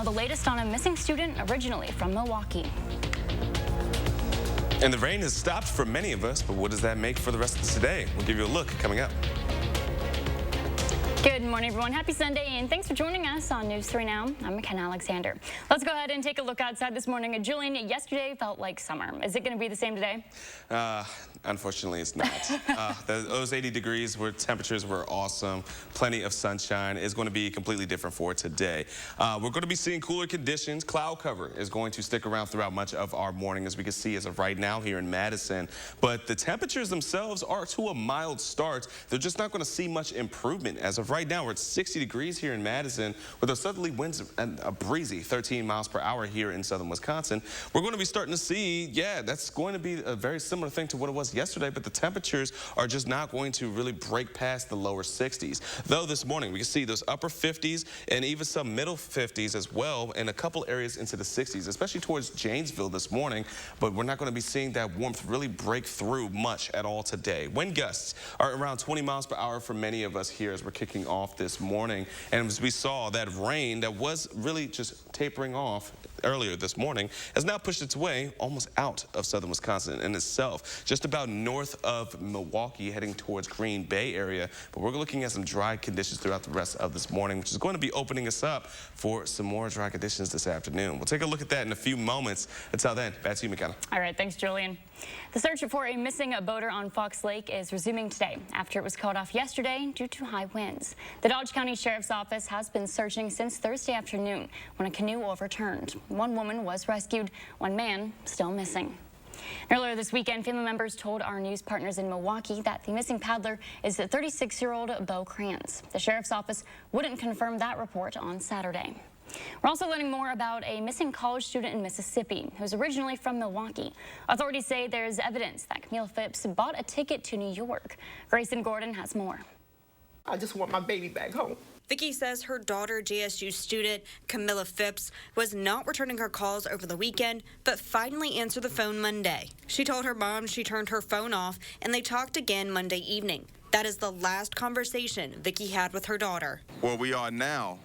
the latest on a missing student originally from Milwaukee. And the rain has stopped for many of us, but what does that make for the rest of today? We'll give you a look coming up. Good morning, everyone. Happy Sunday, and thanks for joining us on News 3 Now. I'm McKenna Alexander. Let's go ahead and take a look outside this morning. Julian, yesterday felt like summer. Is it going to be the same today? Unfortunately, it's not. Those 80 degrees where temperatures were awesome, plenty of sunshine, is going to be completely different for today. We're going to be seeing cooler conditions. Cloud cover is going to stick around throughout much of our morning, as we can see as of right now here in Madison. But the temperatures themselves are to a mild start. They're just not going to see much improvement. As of right now, we're at 60 degrees here in Madison with those southerly winds and a breezy 13 miles per hour here in southern Wisconsin. We're going to be starting to see, that's going to be a very similar thing to what it was yesterday, but the temperatures are just not going to really break past the lower 60s. Though this morning we can see those upper 50s and even some middle 50s as well, and a couple areas into the 60s, especially towards Janesville this morning, but we're not going to be seeing that warmth really break through much at all today. Wind gusts are around 20 miles per hour for many of us here as we're kicking off this morning, and as we saw, that rain that was really just tapering off earlier this morning has now pushed its way almost out of southern Wisconsin in itself, just about north of Milwaukee, heading towards Green Bay area. But we're looking at some dry conditions throughout the rest of this morning, which is going to be opening us up for some more dry conditions this afternoon. We'll take a look at that in a few moments. Until then, back to you, McKenna. All right, thanks, Julian. The search for a missing boater on Fox Lake is resuming today after it was called off yesterday due to high winds. The Dodge County Sheriff's Office has been searching since Thursday afternoon when a canoe overturned. One woman was rescued, one man still missing. Earlier this weekend, family members told our news partners in Milwaukee that the missing paddler is the 36-year-old Bo Kranz. The Sheriff's Office wouldn't confirm that report on Saturday. We're also learning more about a missing college student in Mississippi who's originally from Milwaukee. Authorities say there's evidence that Camille Phipps bought a ticket to New York. Grayson Gordon has more. I just want my baby back home. Vicki says her daughter, JSU student Camilla Phipps, was not returning her calls over the weekend, but finally answered the phone Monday. She told her mom she turned her phone off, and they talked again Monday evening. That is the last conversation Vicki had with her daughter. Where we are now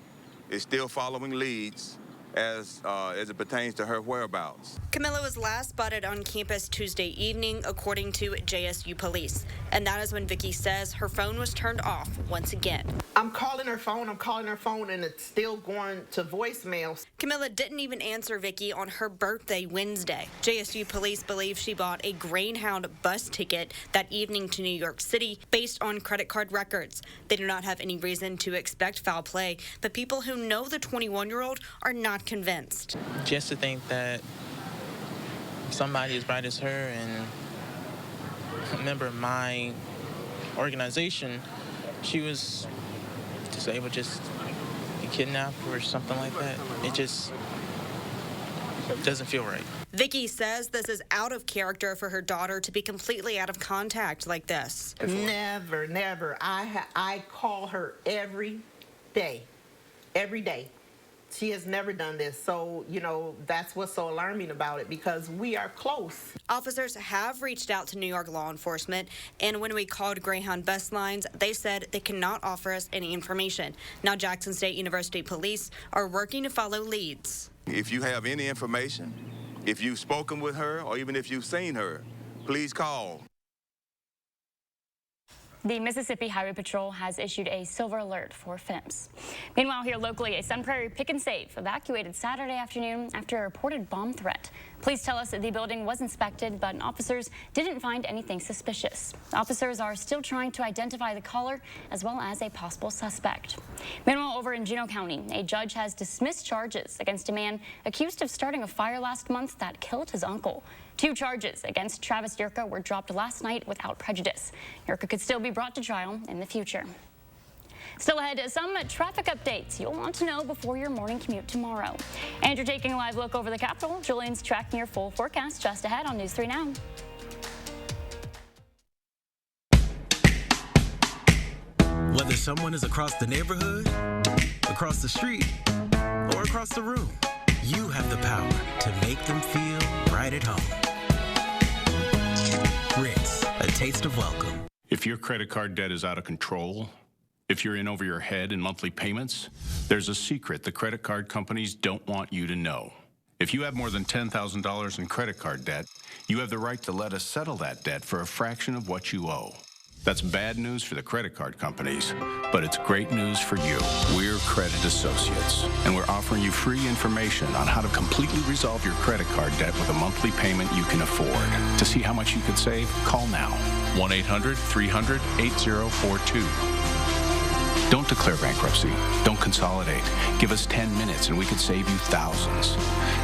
is still following leads as it pertains to her whereabouts. Camilla was last spotted on campus Tuesday evening, according to JSU police. And that is when Vicki says her phone was turned off once again. I'm calling her phone, and it's still going to voicemail. Camilla didn't even answer Vicki on her birthday Wednesday. JSU police believe she bought a Greyhound bus ticket that evening to New York City based on credit card records. They do not have any reason to expect foul play, but people who know the 21-year-old are not convinced. Just to think that somebody as bright as her and a member of my organization, she was disabled, just be kidnapped or something like that. It just doesn't feel right. Vicki says this is out of character for her daughter to be completely out of contact like this. Never, never. I call her every day. She has never done this, so, that's what's so alarming about it, because we are close. Officers have reached out to New York law enforcement, and when we called Greyhound bus lines, they said they cannot offer us any information. Now Jackson State University police are working to follow leads. If you have any information, if you've spoken with her, or even if you've seen her, please call. The Mississippi Highway Patrol has issued a silver alert for Phipps. Meanwhile, here locally, a Sun Prairie Pick and Save evacuated Saturday afternoon after a reported bomb threat. Police tell us that the building was inspected, but officers didn't find anything suspicious. Officers are still trying to identify the caller as well as a possible suspect. Meanwhile, over in Juneau County, a judge has dismissed charges against a man accused of starting a fire last month that killed his uncle. 2 charges against Travis Yerka were dropped last night without prejudice. Yerka could still be brought to trial in the future. Still ahead, some traffic updates you'll want to know before your morning commute tomorrow. And you're taking a live look over the Capitol. Julian's tracking your full forecast just ahead on News 3 Now. Whether someone is across the neighborhood, across the street, or across the room, you have the power to make them feel right at home. Ritz, a taste of welcome. If your credit card debt is out of control, If you're in over your head in monthly payments, there's a secret the credit card companies don't want you to know. If you have more than $10,000 in credit card debt, you have the right to let us settle that debt for a fraction of what you owe. That's bad news for the credit card companies, but it's great news for you. We're Credit Associates, and we're offering you free information on how to completely resolve your credit card debt with a monthly payment you can afford. To see how much you could save, call now. 1-800-300-8042. Don't declare bankruptcy. Don't consolidate. Give us 10 minutes and we could save you thousands.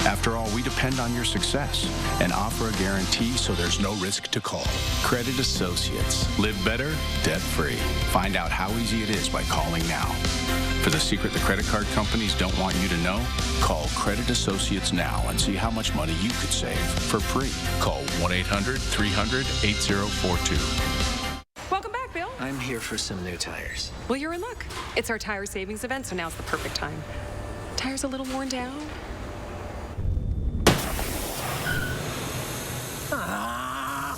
After all, we depend on your success and offer a guarantee so there's no risk to call. Credit Associates. Live better, debt-free. Find out how easy it is by calling now. For the secret the credit card companies don't want you to know, call Credit Associates now and see how much money you could save for free. Call 1-800-300-8042. Welcome back, Bill. I'm here for some new tires. Well, you're in luck. It's our tire savings event, so now's the perfect time. Tires a little worn down? Why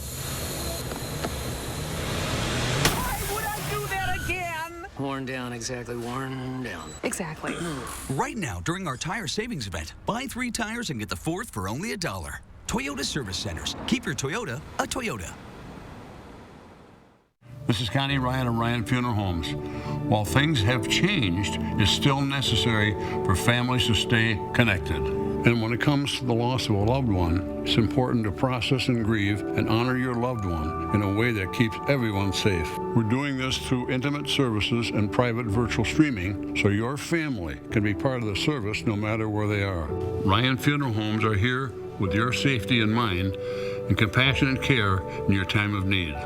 would I do that again? Worn down, exactly. Worn down. Exactly. Right now, during our tire savings event, buy 3 tires and get the 4th for only $1. Toyota Service Centers. Keep your Toyota a Toyota. This is Connie Ryan of Ryan Funeral Homes. While things have changed, it's still necessary for families to stay connected. And when it comes to the loss of a loved one, it's important to process and grieve and honor your loved one in a way that keeps everyone safe. We're doing this through intimate services and private virtual streaming, so your family can be part of the service no matter where they are. Ryan Funeral Homes are here with your safety in mind and compassionate care in your time of need.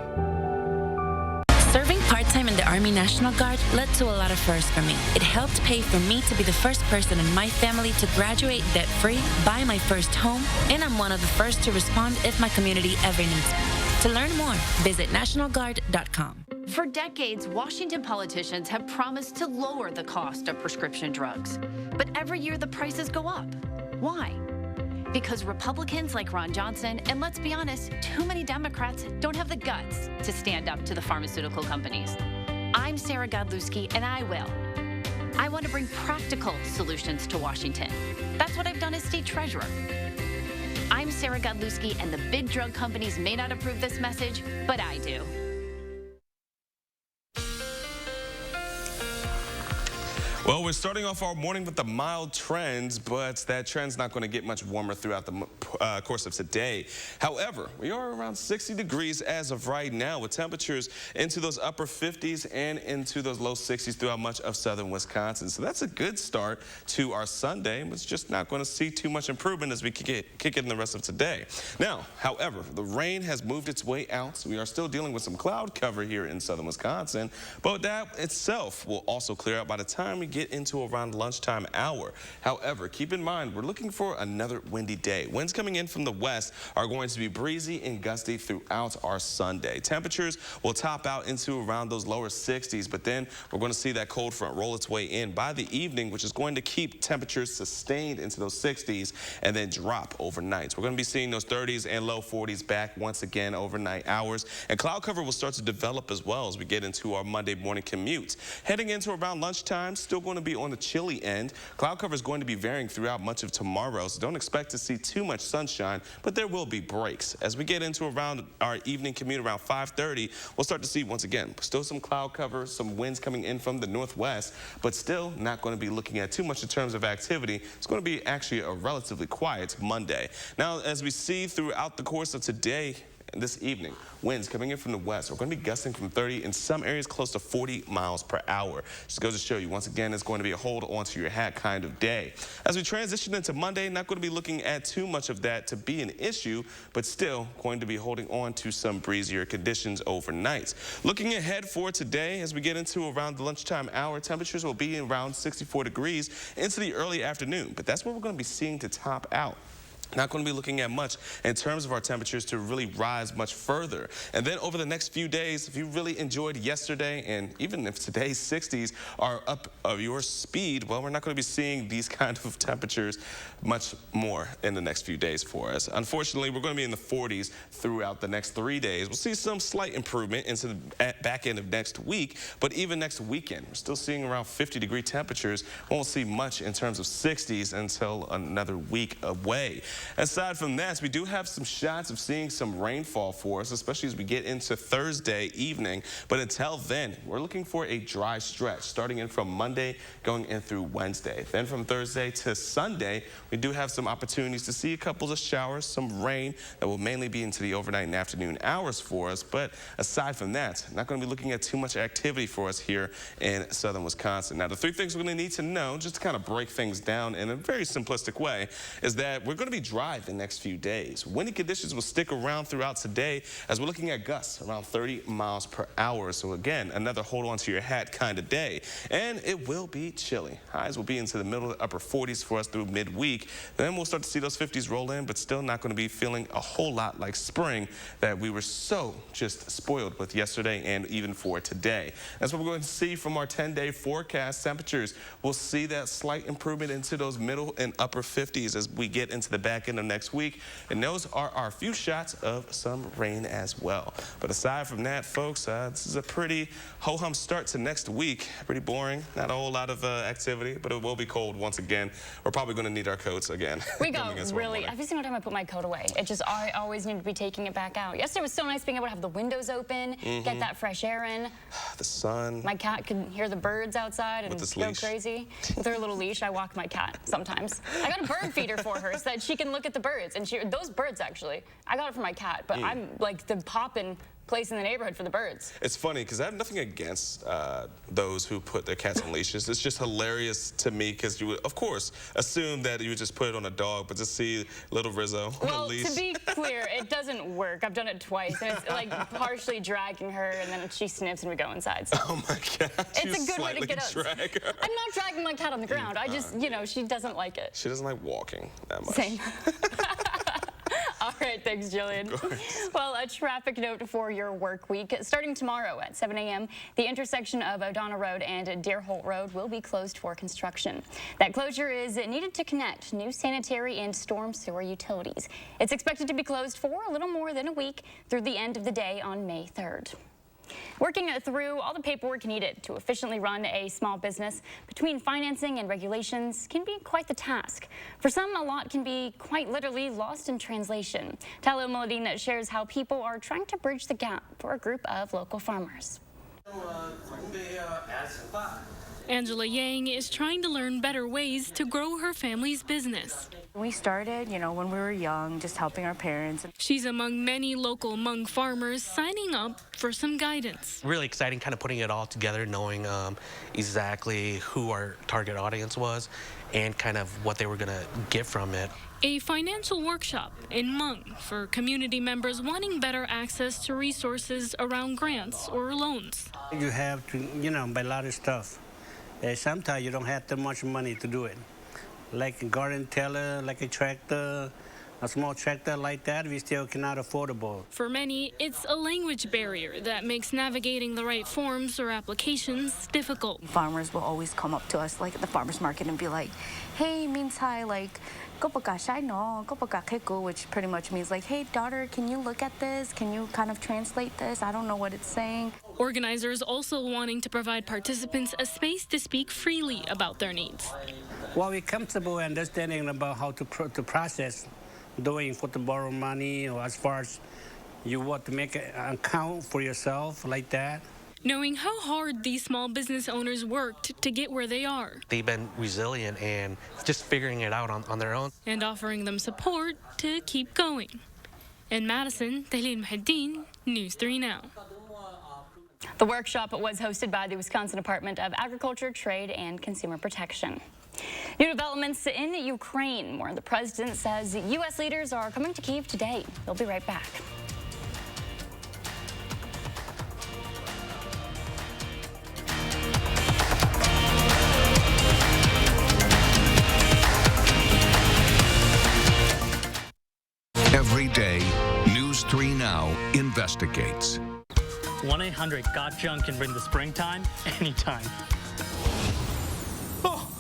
Serving part-time in the Army National Guard led to a lot of firsts for me. It helped pay for me to be the first person in my family to graduate debt-free, buy my first home, and I'm one of the first to respond if my community ever needs me. To learn more, visit nationalguard.com. For decades, Washington politicians have promised to lower the cost of prescription drugs. But every year the prices go up. Why? Because Republicans like Ron Johnson, and let's be honest, too many Democrats don't have the guts to stand up to the pharmaceutical companies. I'm Sarah Godlewski, and I will. I want to bring practical solutions to Washington. That's what I've done as state treasurer. I'm Sarah Godlewski, and the big drug companies may not approve this message, but I do. Well, we're starting off our morning with the mild trends, but that trend's not going to get much warmer throughout the course of today. However, we are around 60 degrees as of right now, with temperatures into those upper 50s and into those low 60s throughout much of southern Wisconsin. So that's a good start to our Sunday, but it's just not going to see too much improvement as we kick it in the rest of today. Now, however, the rain has moved its way out, so we are still dealing with some cloud cover here in southern Wisconsin, but that itself will also clear out by the time we get into around lunchtime hour. However, keep in mind, we're looking for another windy day. Winds coming in from the west are going to be breezy and gusty throughout our Sunday. Temperatures will top out into around those lower 60s, but then we're going to see that cold front roll its way in by the evening, which is going to keep temperatures sustained into those 60s and then drop overnight. So we're going to be seeing those 30s and low 40s back once again overnight hours, and cloud cover will start to develop as well as we get into our Monday morning commute. Heading into around lunchtime, still going to be on the chilly end. Cloud cover is going to be varying throughout much of tomorrow, so don't expect to see too much sunshine, but there will be breaks. As we get into around our evening commute around 5:30, we'll start to see once again still some cloud cover, some winds coming in from the northwest, but still not going to be looking at too much in terms of activity. It's going to be actually a relatively quiet Monday. Now, as we see throughout the course of today, this evening, winds coming in from the west. We're going to be gusting from 30 in some areas close to 40 miles per hour. Just goes to show you, once again, it's going to be a hold on to your hat kind of day. As we transition into Monday, not going to be looking at too much of that to be an issue, but still going to be holding on to some breezier conditions overnight. Looking ahead for today, as we get into around the lunchtime hour, temperatures will be around 64 degrees into the early afternoon, but that's what we're going to be seeing to top out. Not going to be looking at much in terms of our temperatures to really rise much further. And then over the next few days, if you really enjoyed yesterday, and even if today's 60s are up of your speed, well, we're not going to be seeing these kind of temperatures much more in the next few days for us. Unfortunately, we're going to be in the 40s throughout the next 3 days. We'll see some slight improvement into the back end of next week, but even next weekend, we're still seeing around 50-degree temperatures. Won't see much in terms of 60s until another week away. Aside from that, we do have some shots of seeing some rainfall for us, especially as we get into Thursday evening. But until then, we're looking for a dry stretch starting in from Monday going in through Wednesday. Then from Thursday to Sunday, we do have some opportunities to see a couple of showers, some rain that will mainly be into the overnight and afternoon hours for us. But aside from that, not going to be looking at too much activity for us here in southern Wisconsin. Now, the three things we're going to need to know, just to kind of break things down in a very simplistic way, is that we're going to be dry the next few days. Windy conditions will stick around throughout today as we're looking at gusts around 30 miles per hour. So again, another hold on to your hat kind of day. And it will be chilly. Highs will be into the middle to upper 40s for us through midweek. Then we'll start to see those 50s roll in, but still not going to be feeling a whole lot like spring that we were so just spoiled with yesterday and even for today. That's what we're going to see from our 10-day forecast. Temperatures, we'll see that slight improvement into those middle and upper 50s as we get into the back end of next week, and those are our few shots of some rain as well. But aside from that, folks, this is a pretty ho-hum start to next week. Pretty boring, not a whole lot of activity, but it will be cold once again. We're probably going to need our coats again. We go really, every single time I put my coat away, it just, I always need to be taking it back out. Yesterday was so nice being able to have the windows open, get that fresh air in. The sun. My cat can hear the birds outside and go crazy. With her little leash, I walk my cat sometimes. I got a bird feeder for her so that she can look at the birds. And those birds, actually, I got it for my cat, but I'm like the poppin' place in the neighborhood for the birds. It's funny because I have nothing against those who put their cats on leashes. It's just hilarious to me because you would, of course, assume that you would just put it on a dog, but to see little Rizzo on a leash. Well, to be clear, it doesn't work. I've done it twice, and it's like partially dragging her, and then she sniffs and we go inside. So. Oh my God! It's a good way to get us. I'm not dragging my cat on the ground. I just, you know, she doesn't like it. She doesn't like walking that much. Same. All right, thanks, Jillian. Well, a traffic note for your work week. Starting tomorrow at 7 a.m., the intersection of O'Donnell Road and Deerholt Road will be closed for construction. That closure is needed to connect new sanitary and storm sewer utilities. It's expected to be closed for a little more than a week through the end of the day on May 3rd. Working through all the paperwork needed to efficiently run a small business between financing and regulations can be quite the task. For some, a lot can be quite literally lost in translation. Talo Moladina shares how people are trying to bridge the gap for a group of local farmers. Angela Yang is trying to learn better ways to grow her family's business. We started, when we were young, just helping our parents. She's among many local Hmong farmers signing up for some guidance. Really exciting kind of putting it all together, knowing exactly who our target audience was and kind of what they were going to get from it. A financial workshop in Hmong for community members wanting better access to resources around grants or loans. You have to, buy a lot of stuff. Sometimes you don't have that much money to do it. Like a garden tiller, like a tractor, a small tractor like that, we still cannot affordable. For many, it's a language barrier that makes navigating the right forms or applications difficult. Farmers will always come up to us, like at the farmer's market, and be like, hey, Mintai, like, which pretty much means like, hey, daughter, can you look at this? Can you kind of translate this? I don't know what it's saying. Organizers also wanting to provide participants a space to speak freely about their needs. Well, we're comfortable understanding about how to process doing for to borrow money, or as far as you want to make an account for yourself like that. Knowing how hard these small business owners worked to get where they are. They've been resilient and just figuring it out on their own. And offering them support to keep going. In Madison, Tahlil Muhaddin, News 3 Now. The workshop was hosted by the Wisconsin Department of Agriculture, Trade, and Consumer Protection. New developments in Ukraine, where the president says U.S. leaders are coming to Kyiv today. They'll be right back. 1-800-GOT-JUNK can bring the springtime anytime. Oh,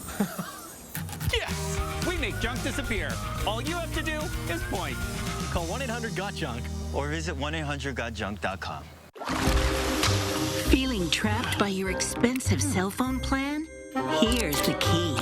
yes! We make junk disappear. All you have to do is point. Call 1-800-GOT-JUNK or visit 1-800-GOT-JUNK.com. Feeling trapped by your expensive cell phone plan? Here's the key.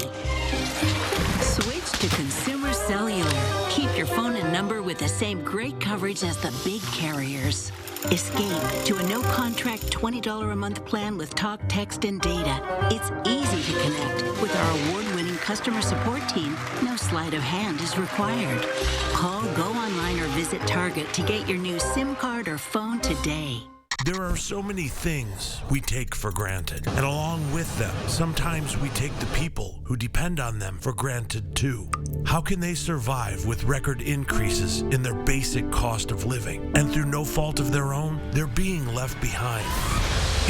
Switch to Consumer Cellular. Keep your phone and number with the same great coverage as the big carriers. Escape to a no-contract $20 a month plan with talk, text, and data. It's easy to connect. With our award-winning customer support team, no sleight of hand is required. Call, go online, or visit Target to get your new SIM card or phone today. There are so many things we take for granted, and along with them, sometimes we take the people who depend on them for granted too. How can they survive with record increases in their basic cost of living? And through no fault of their own, they're being left behind.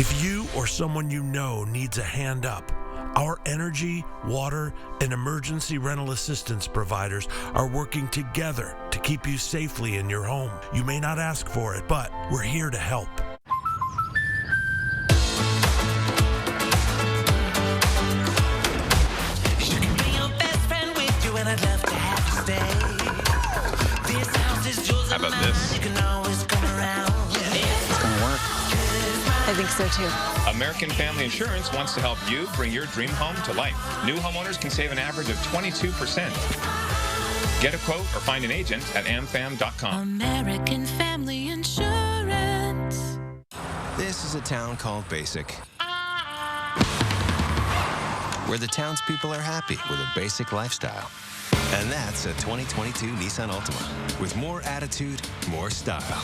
If you or someone you know needs a hand up, our energy, water, and emergency rental assistance providers are working together to keep you safely in your home. You may not ask for it, but we're here to help. How about this? It's gonna work. I think so too. American Family Insurance wants to help you bring your dream home to life. New homeowners can save an average of 22%. Get a quote or find an agent at amfam.com. American Family Insurance. This is a town called Basic, where the townspeople are happy with a basic lifestyle. And that's a 2022 Nissan Altima with more attitude, more style,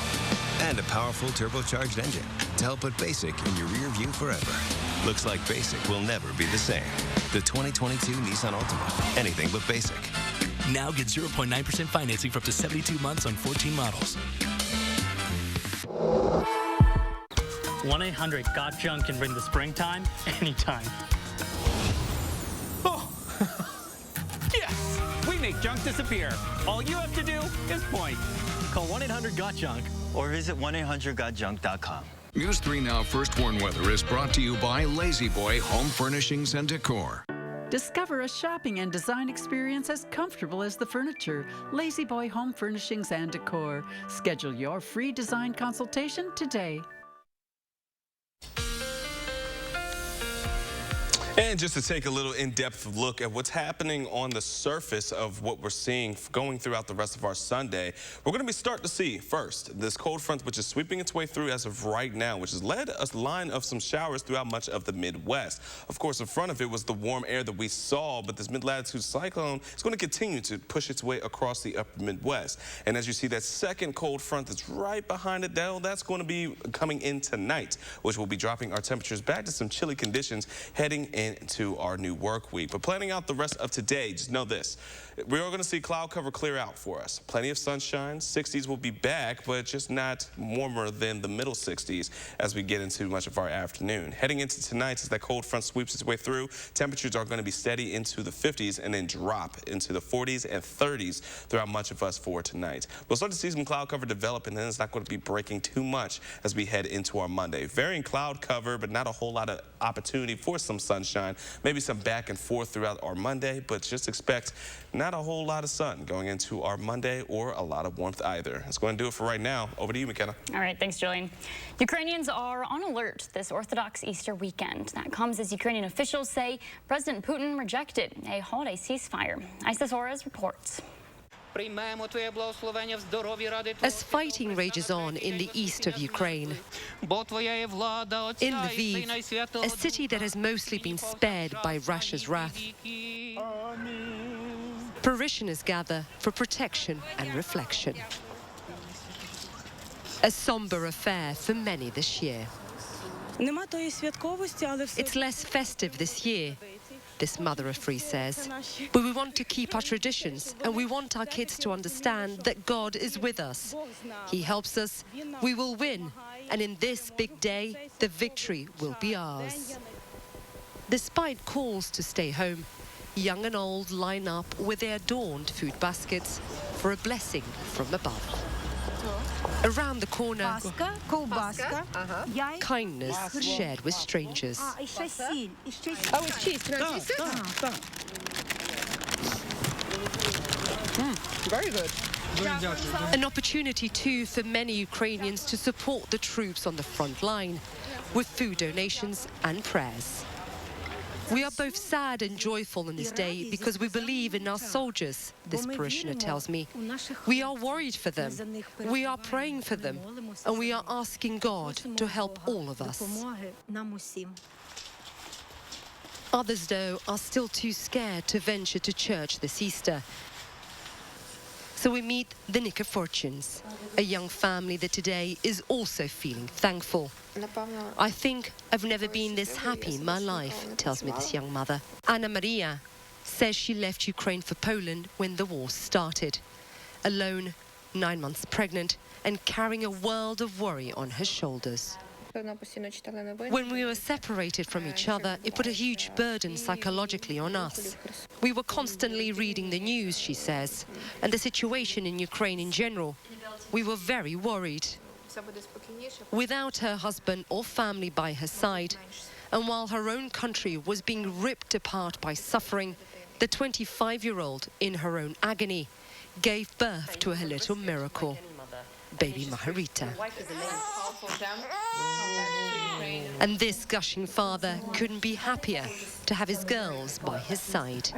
and a powerful turbocharged engine to help put basic in your rear view forever. Looks like basic will never be the same. The 2022 Nissan Altima. Anything but basic. Now get 0.9% financing for up to 72 months on 14 models. 1-800-GOT-JUNK can bring the springtime anytime. Oh, yes! We make junk disappear. All you have to do is point. Call 1-800-GOT-JUNK or visit 1-800-GOT-JUNK.com. News 3 Now First Warn Weather is brought to you by Lazy Boy Home Furnishings and Decor. Discover a shopping and design experience as comfortable as the furniture. Lazy Boy Home Furnishings and Decor. Schedule your free design consultation today. And just to take a little in-depth look at what's happening on the surface of what we're seeing going throughout the rest of our Sunday, we're going to be starting to see first this cold front which is sweeping its way through as of right now, which has led a line of some showers throughout much of the Midwest. Of course, in front of it was the warm air that we saw, but this mid-latitude cyclone is going to continue to push its way across the upper Midwest. And as you see, that second cold front that's right behind it, that's going to be coming in tonight, which will be dropping our temperatures back to some chilly conditions heading into our new work week. But planning out the rest of today, just know this. We are going to see cloud cover clear out for us. Plenty of sunshine. 60s will be back, but just not warmer than the middle 60s as we get into much of our afternoon. Heading into tonight, as that cold front sweeps its way through, temperatures are going to be steady into the 50s and then drop into the 40s and 30s throughout much of us for tonight. We'll start to see some cloud cover develop, and then it's not going to be breaking too much as we head into our Monday. Varying cloud cover, but not a whole lot of opportunity for some sunshine. Maybe some back and forth throughout our Monday, but just expect not a whole lot of sun going into our Monday or a lot of warmth either. That's going to do it for right now. Over to you, McKenna. All right, thanks, Julian. Ukrainians are on alert this Orthodox Easter weekend. That comes as Ukrainian officials say President Putin rejected a holiday ceasefire. Isis Orez reports. As fighting rages on in the east of Ukraine, in Lviv, a city that has mostly been spared by Russia's wrath, parishioners gather for protection and reflection. A somber affair for many this year. It's less festive this year, this mother of three says. But we want to keep our traditions, and we want our kids to understand that God is with us. He helps us, we will win, and in this big day, the victory will be ours. Despite calls to stay home, young and old line up with their adorned food baskets for a blessing from above. Around the corner, kindness shared with strangers. Oh, it's cheese. Can I taste it? Very good. An opportunity too for many Ukrainians to support the troops on the front line with food donations and prayers. We are both sad and joyful on this day because we believe in our soldiers, this parishioner tells me. We are worried for them, we are praying for them, and we are asking God to help all of us. Others, though, are still too scared to venture to church this Easter. So we meet the Nikiforchins, a young family that today is also feeling thankful. I think I've never been this happy in my life, tells me this young mother. Anna Maria says she left Ukraine for Poland when the war started. Alone, 9 months pregnant, and carrying a world of worry on her shoulders. When we were separated from each other, it put a huge burden psychologically on us. We were constantly reading the news, she says, and the situation in Ukraine in general. We were very worried. Without her husband or family by her side, and while her own country was being ripped apart by suffering, the 25-year-old, in her own agony, gave birth to a little miracle, baby Margarita. And this gushing father couldn't be happier to have his girls by his side.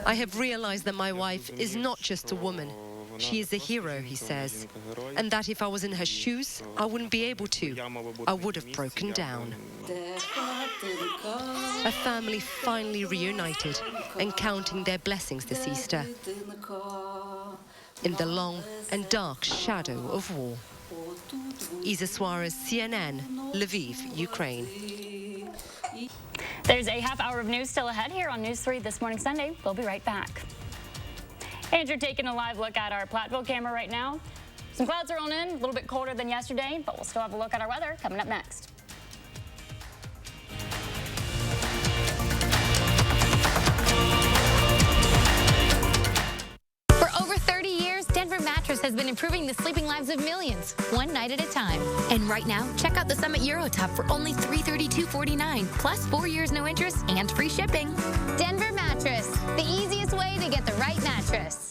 I have realized that my wife is not just a woman. She is a hero, he says, and that if I was in her shoes, I wouldn't be able to. I would have broken down. A family finally reunited and counting their blessings this Easter in the long and dark shadow of war. Isa Suarez, CNN, Lviv, Ukraine. There's a half hour of news still ahead here on News 3 This Morning Sunday. We'll be right back. And you're taking a live look at our Platteville camera right now. Some clouds are rolling in, a little bit colder than yesterday, but we'll still have a look at our weather coming up next. For over 30 years, Denver Mattress has been improving the sleeping lives of millions, one night at a time. And right now, check out the Summit Eurotop for only $332.49, plus 4 years no interest and free shipping. Denver Mattress, the easiest way to get the right mattress.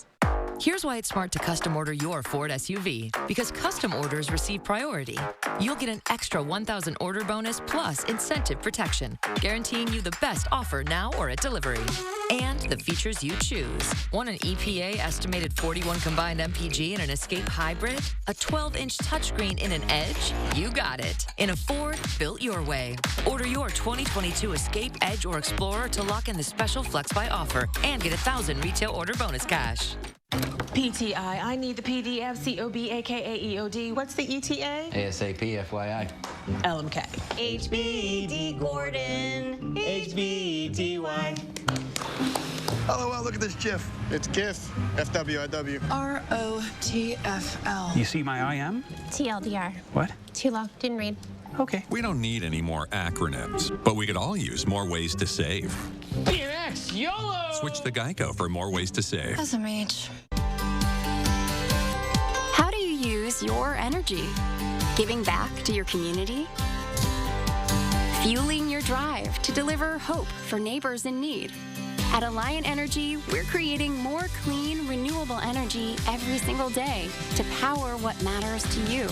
Here's why it's smart to custom order your Ford SUV. Because custom orders receive priority. You'll get an extra $1,000 order bonus plus incentive protection, guaranteeing you the best offer now or at delivery. And the features you choose. Want an EPA estimated 41 combined MPG in an Escape Hybrid? A 12-inch touchscreen in an Edge? You got it. In a Ford built your way. Order your 2022 Escape, Edge, or Explorer to lock in the special Flex Buy offer and get $1,000 retail order bonus cash. PTI, I need the PDF, COB, AKA EOD. What's the ETA? ASAP, FYI. LMK. HBD Gordon. HBTY. Oh, wow, look at this GIF. It's GIF, FWIW. ROTFL. You see my IM? TLDR. What? Too long, didn't read. Okay. We don't need any more acronyms, but we could all use more ways to save. BMX, YOLO! Switch to Geico for more ways to save. SMH. How do you use your energy? Giving back to your community? Fueling your drive to deliver hope for neighbors in need? At Alliant Energy, we're creating more clean, renewable energy every single day to power what matters to you.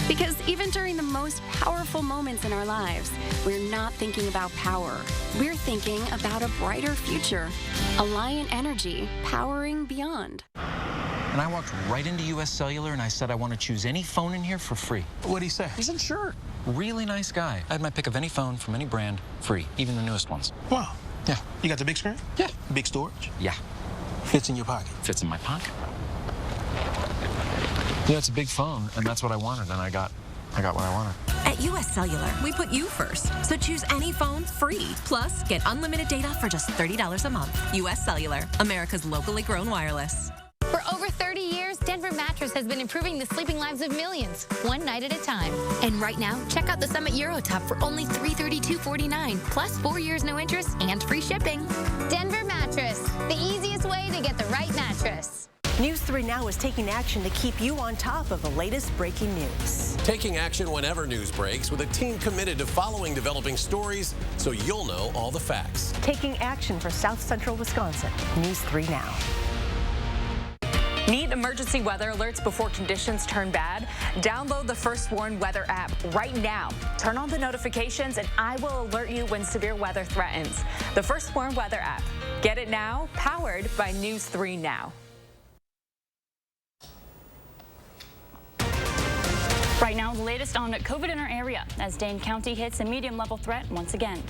Because even during the most powerful moments in our lives, we're not thinking about power. We're thinking about a brighter future. Alliant Energy, powering beyond. And I walked right into US Cellular and I said I want to choose any phone in here for free. What'd he say? He said, sure. Really nice guy. I had my pick of any phone from any brand, free, even the newest ones. Wow. Yeah. You got the big screen? Yeah. Big storage? Yeah. Fits in your pocket? Fits in my pocket. Yeah, it's a big phone, and that's what I wanted, and I got what I wanted. At US Cellular, we put you first. So choose any phone free. Plus, get unlimited data for just $30 a month. US Cellular, America's locally grown wireless. For over 30 years, Denver Mattress has been improving the sleeping lives of millions, one night at a time. And right now, check out the Summit Eurotop for only $332.49, plus 4 years no interest and free shipping. Denver Mattress, the easiest way to get the right mattress. News 3 Now is taking action to keep you on top of the latest breaking news. Taking action whenever news breaks with a team committed to following developing stories so you'll know all the facts. Taking action for South Central Wisconsin. News 3 Now. Need emergency weather alerts before conditions turn bad? Download the First Warn Weather app right now. Turn on the notifications and I will alert you when severe weather threatens. The First Warn Weather app. Get it now, powered by News 3 Now. Right now, the latest on COVID in our area as Dane County hits a medium-level threat once again.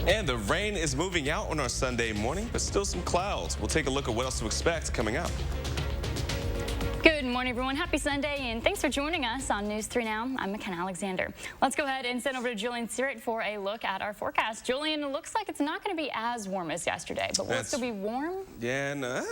And the rain is moving out on our Sunday morning, but still some clouds. We'll take a look at what else to expect coming up. Good morning, everyone. Happy Sunday, and thanks for joining us on News 3 Now. I'm McKenna Alexander. Let's go ahead and send over to Julian Sirrett for a look at our forecast. Julian, it looks like it's not going to be as warm as yesterday, but will it still be warm? Yeah, no,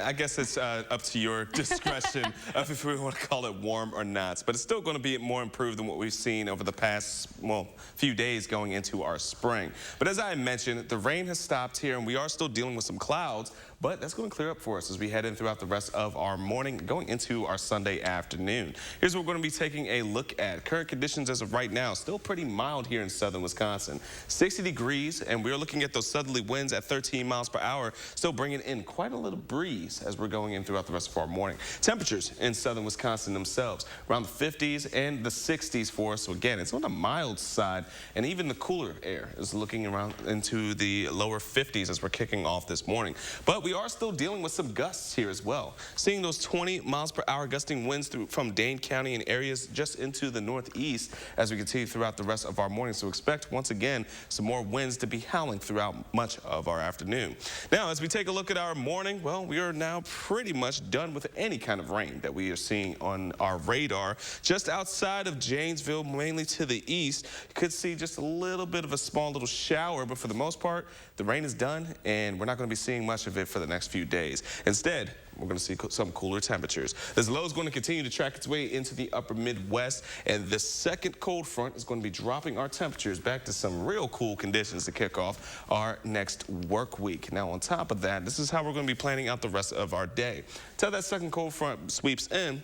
I guess it's up to your discretion of if we want to call it warm or not. But it's still going to be more improved than what we've seen over the past, well, few days going into our spring. But as I mentioned, the rain has stopped here, and we are still dealing with some clouds. But that's going to clear up for us as we head in throughout the rest of our morning, going into our Sunday afternoon. Here's what we're going to be taking a look at. Current conditions as of right now, still pretty mild here in southern Wisconsin. 60 degrees, and we're looking at those southerly winds at 13 miles per hour, still bringing in quite a little breeze as we're going in throughout the rest of our morning. Temperatures in southern Wisconsin themselves, around the 50s and the 60s for us. So again, it's on the mild side, and even the cooler air is looking around into the lower 50s as we're kicking off this morning. But we are still dealing with some gusts here as well. Seeing those 20 miles per hour gusting winds from Dane County and areas just into the northeast as we continue throughout the rest of our morning. So expect, once again, some more winds to be howling throughout much of our afternoon. Now, as we take a look at our morning, well, we are now pretty much done with any kind of rain that we are seeing on our radar. Just outside of Janesville, mainly to the east, you could see just a little bit of a small little shower, but for the most part, the rain is done, and we're not going to be seeing much of it for the next few days. Instead, we're going to see some cooler temperatures. This low is going to continue to track its way into the upper Midwest, and the second cold front is going to be dropping our temperatures back to some real cool conditions to kick off our next work week. Now, on top of that, this is how we're going to be planning out the rest of our day. Till that second cold front sweeps in,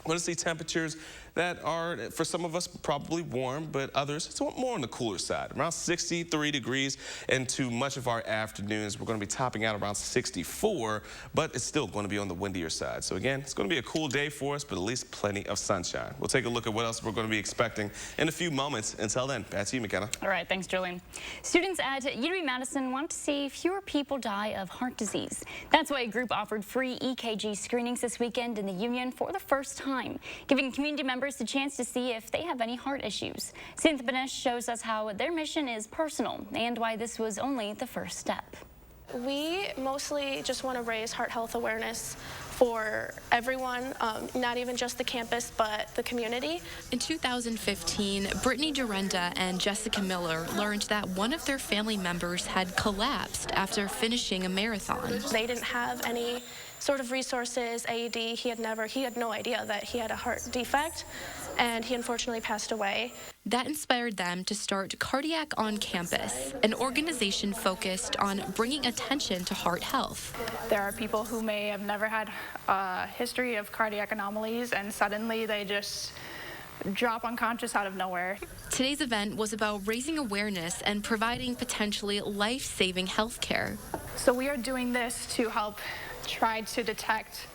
we're going to see temperatures that are, for some of us, probably warm, but others, it's more on the cooler side. Around 63 degrees into much of our afternoons. We're going to be topping out around 64, but it's still going to be on the windier side. So again, it's going to be a cool day for us, but at least plenty of sunshine. We'll take a look at what else we're going to be expecting in a few moments. Until then, back to you, McKenna. All right, thanks, Julian. Students at UW-Madison want to see fewer people die of heart disease. That's why a group offered free EKG screenings this weekend in the Union for the first time, giving community members the chance to see if they have any heart issues. Cynthia Benesh shows us how their mission is personal and why this was only the first step. We mostly just want to raise heart health awareness for everyone, not even just the campus, but the community. In 2015, Brittany Durenda and Jessica Miller learned that one of their family members had collapsed after finishing a marathon. They didn't have any sort of resources, AED. He had no idea that he had a heart defect, and he unfortunately passed away. That inspired them to start Cardiac on Campus, an organization focused on bringing attention to heart health. There are people who may have never had a history of cardiac anomalies, and suddenly they just drop unconscious out of nowhere. Today's event was about raising awareness and providing potentially life-saving health care. So we are doing this to help try to detect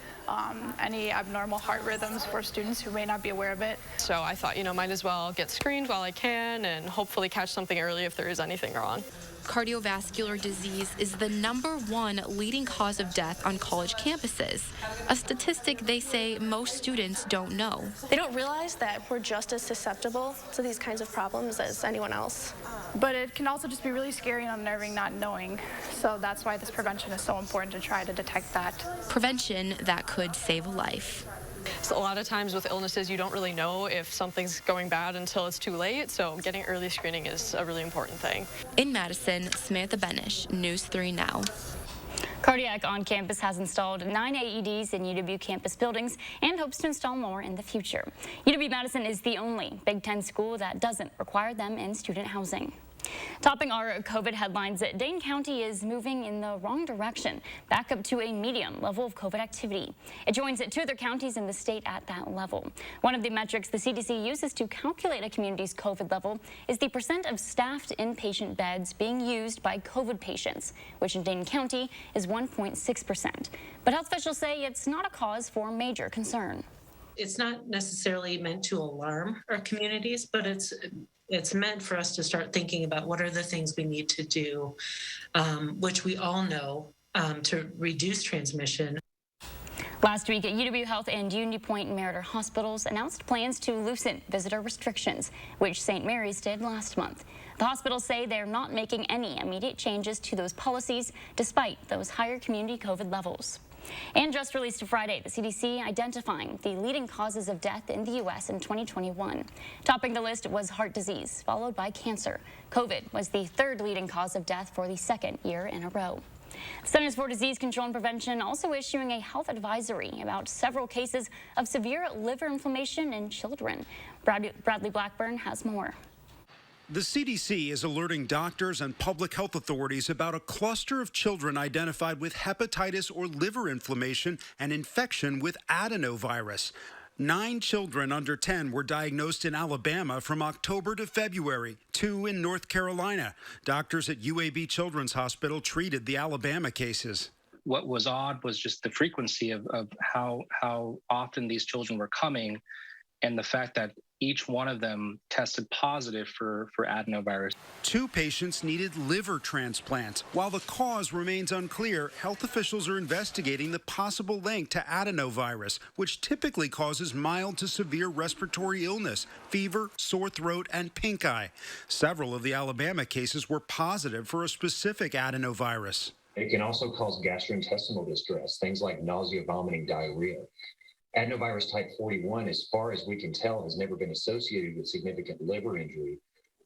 any abnormal heart rhythms for students who may not be aware of it. So I thought, might as well get screened while I can and hopefully catch something early if there is anything wrong. Cardiovascular disease is the #1 leading cause of death on college campuses, a statistic they say most students don't know. They don't realize that we're just as susceptible to these kinds of problems as anyone else. But it can also just be really scary and unnerving not knowing. So that's why this prevention is so important, to try to detect that. Prevention that could save a life. So a lot of times with illnesses, you don't really know if something's going bad until it's too late, so getting early screening is a really important thing. In Madison, Samantha Benesh, News 3 Now. Cardiac on Campus has installed 9 AEDs in UW campus buildings and hopes to install more in the future. UW-Madison is the only Big Ten school that doesn't require them in student housing. Topping our COVID headlines, Dane County is moving in the wrong direction, back up to a medium level of COVID activity. It joins two other counties in the state at that level. One of the metrics the CDC uses to calculate a community's COVID level is the percent of staffed inpatient beds being used by COVID patients, which in Dane County is 1.6%. But health officials say it's not a cause for major concern. It's not necessarily meant to alarm our communities, but it's meant for us to start thinking about what are the things we need to do, which we all know, to reduce transmission. Last week, UW Health and Unity Point and Meriter Hospitals announced plans to loosen visitor restrictions, which St. Mary's did last month. The hospitals say they're not making any immediate changes to those policies, despite those higher community COVID levels. And just released Friday, the CDC identifying the leading causes of death in the U.S. in 2021. Topping the list was heart disease, followed by cancer. COVID was the third leading cause of death for the second year in a row. The Centers for Disease Control and Prevention also issuing a health advisory about several cases of severe liver inflammation in children. Bradley Blackburn has more. The CDC is alerting doctors and public health authorities about a cluster of children identified with hepatitis or liver inflammation and infection with adenovirus. 9 children under 10 were diagnosed in Alabama from October to February, 2 in North Carolina. Doctors at UAB Children's Hospital treated the Alabama cases. What was odd was just the frequency of how often these children were coming, and the fact that each one of them tested positive for adenovirus. 2 patients needed liver transplants. While the cause remains unclear, health officials are investigating the possible link to adenovirus, which typically causes mild to severe respiratory illness, fever, sore throat, and pink eye. Several of the Alabama cases were positive for a specific adenovirus. It can also cause gastrointestinal distress, things like nausea, vomiting, diarrhea. Adenovirus type 41, as far as we can tell, has never been associated with significant liver injury.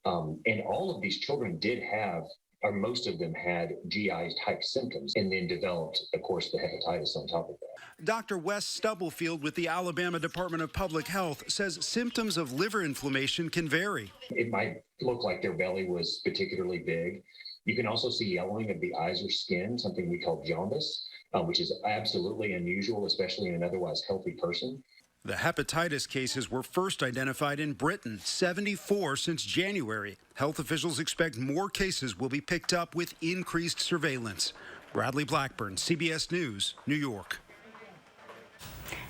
And all of these children did have, or most of them had, GI type symptoms and then developed, of course, the hepatitis on top of that. Dr. Wes Stubblefield with the Alabama Department of Public Health says symptoms of liver inflammation can vary. It might look like their belly was particularly big. You can also see yellowing of the eyes or skin, something we call jaundice, which is absolutely unusual, especially in an otherwise healthy person. The hepatitis cases were first identified in Britain, 74 since January. Health officials expect more cases will be picked up with increased surveillance. Bradley Blackburn, CBS News, New York.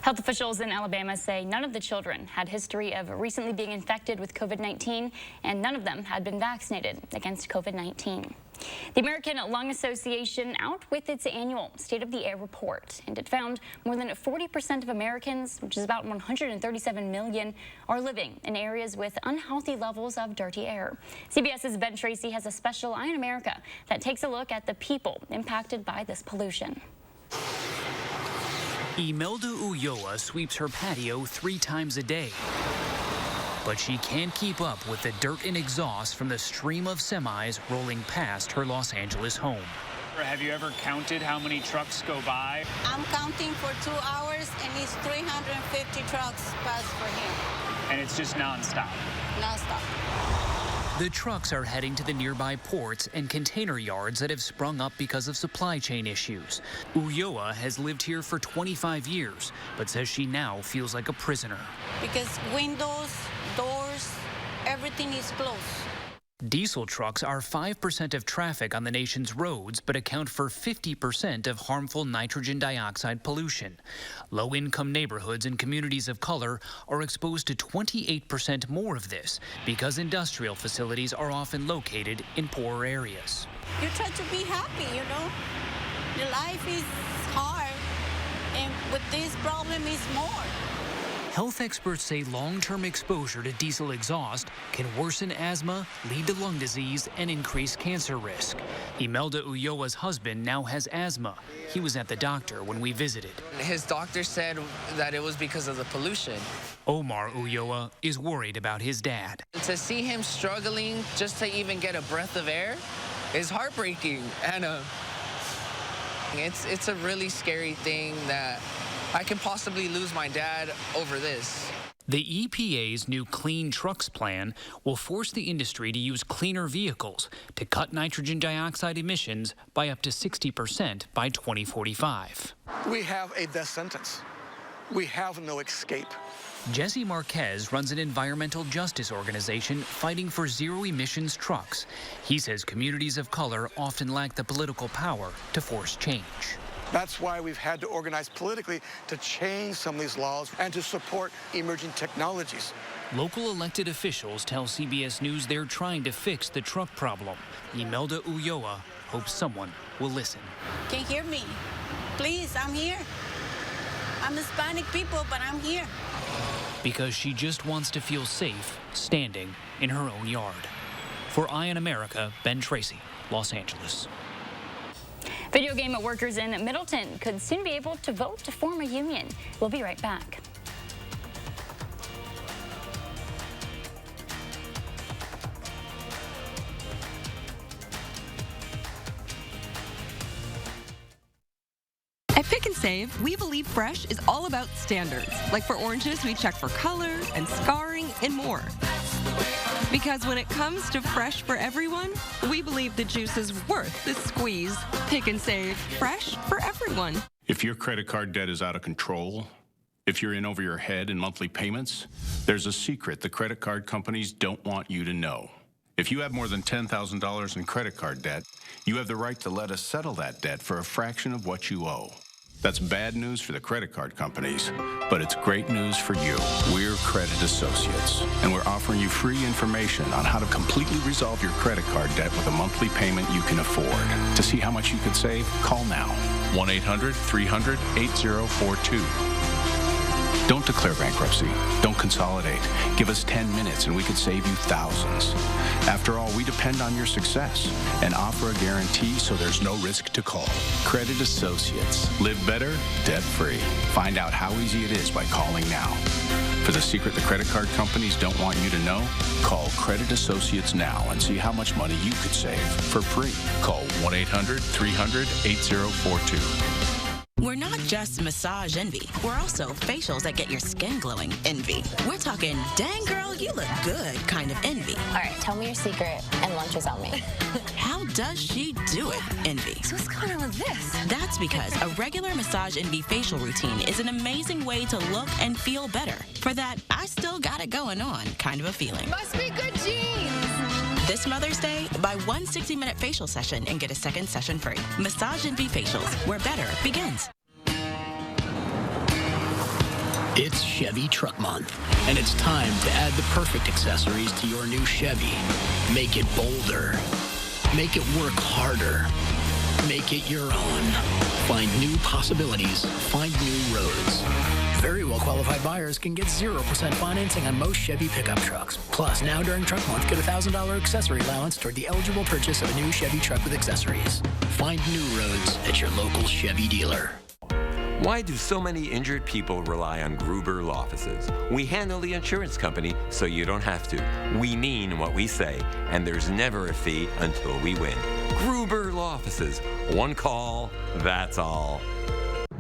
Health officials in Alabama say none of the children had history of recently being infected with COVID-19, and none of them had been vaccinated against COVID-19. The American Lung Association out with its annual State of the Air report, and it found more than 40% of Americans, which is about 137 million, are living in areas with unhealthy levels of dirty air. CBS's Ben Tracy has a special Eye on America that takes a look at the people impacted by this pollution. Imelda Ulloa sweeps her patio 3 times a day. But she can't keep up with the dirt and exhaust from the stream of semis rolling past her Los Angeles home. Have you ever counted how many trucks go by? I'm counting for 2 hours, and it's 350 trucks pass for him. And it's just nonstop? Nonstop. The trucks are heading to the nearby ports and container yards that have sprung up because of supply chain issues. Ulloa has lived here for 25 years, but says she now feels like a prisoner. Because windows, doors, everything is closed. Diesel trucks are 5% of traffic on the nation's roads, but account for 50% of harmful nitrogen dioxide pollution. Low-income neighborhoods and communities of color are exposed to 28% more of this because industrial facilities are often located in poorer areas. You try to be happy, you know. The life is hard, and with this problem is more. Health experts say long-term exposure to diesel exhaust can worsen asthma, lead to lung disease, and increase cancer risk. Imelda Ulloa's husband now has asthma. He was at the doctor when we visited. His doctor said that it was because of the pollution. Omar Ulloa is worried about his dad. To see him struggling just to even get a breath of air is heartbreaking. And it's a really scary thing that I can possibly lose my dad over this. The EPA's new Clean Trucks plan will force the industry to use cleaner vehicles to cut nitrogen dioxide emissions by up to 60% by 2045. We have a death sentence. We have no escape. Jesse Marquez runs an environmental justice organization fighting for zero-emissions trucks. He says communities of color often lack the political power to force change. That's why we've had to organize politically to change some of these laws and to support emerging technologies. Local elected officials tell CBS News they're trying to fix the truck problem. Imelda Ulloa hopes someone will listen. Can you hear me? Please, I'm here. I'm Hispanic people, but I'm here. Because she just wants to feel safe standing in her own yard. For Eye on America, Ben Tracy, Los Angeles. Video game workers in Middleton could soon be able to vote to form a union. We'll be right back. At Pick and Save, we believe fresh is all about standards. Like for oranges, we check for color and scarring and more. Because when it comes to fresh for everyone, we believe the juice is worth the squeeze. Pick and Save, fresh for everyone. If your credit card debt is out of control, if you're in over your head in monthly payments, there's a secret the credit card companies don't want you to know. If you have more than $10,000 in credit card debt, you have the right to let us settle that debt for a fraction of what you owe. That's bad news for the credit card companies, but it's great news for you. We're Credit Associates, and we're offering you free information on how to completely resolve your credit card debt with a monthly payment you can afford. To see how much you could save, call now. 1-800-300-8042. Don't declare bankruptcy. Don't consolidate. Give us 10 minutes and we could save you thousands. After all, we depend on your success and offer a guarantee so there's no risk to call. Credit Associates. Live better, debt-free. Find out how easy it is by calling now. For the secret the credit card companies don't want you to know, call Credit Associates now and see how much money you could save for free. Call 1-800-300-8042. We're not just massage envy. We're also facials that get your skin glowing envy. We're talking, dang girl, you look good kind of envy. All right, tell me your secret and lunch is on me. How does she do it envy? So what's going on with this? That's because a regular massage envy facial routine is an amazing way to look and feel better. For that, I still got it going on kind of a feeling. Must be good genes. This Mother's Day, buy one 60-minute facial session and get a second session free. Massage Envy Facials, where better begins. It's Chevy Truck Month, and it's time to add the perfect accessories to your new Chevy. Make it bolder. Make it work harder. Make it your own. Find new possibilities. Find new roads. Very well-qualified buyers can get 0% financing on most Chevy pickup trucks. Plus, now during Truck Month, get a $1,000 accessory allowance toward the eligible purchase of a new Chevy truck with accessories. Find new roads at your local Chevy dealer. Why do so many injured people rely on Gruber Law Offices? We handle the insurance company so you don't have to. We mean what we say, and there's never a fee until we win. Gruber Law Offices. One call, that's all.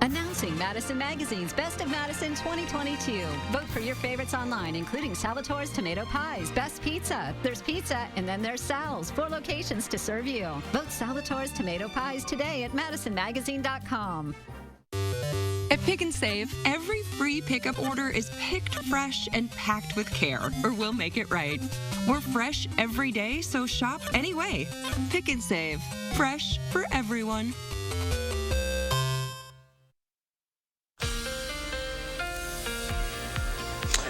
Announcing Madison Magazine's Best of Madison 2022. Vote for your favorites online, including Salvatore's Tomato Pies, Best Pizza. There's pizza, and then there's Sal's. 4 locations to serve you. Vote Salvatore's Tomato Pies today at MadisonMagazine.com. At Pick and Save, every free pickup order is picked fresh and packed with care, or we'll make it right. We're fresh every day, so shop anyway. Pick and Save. Fresh for everyone.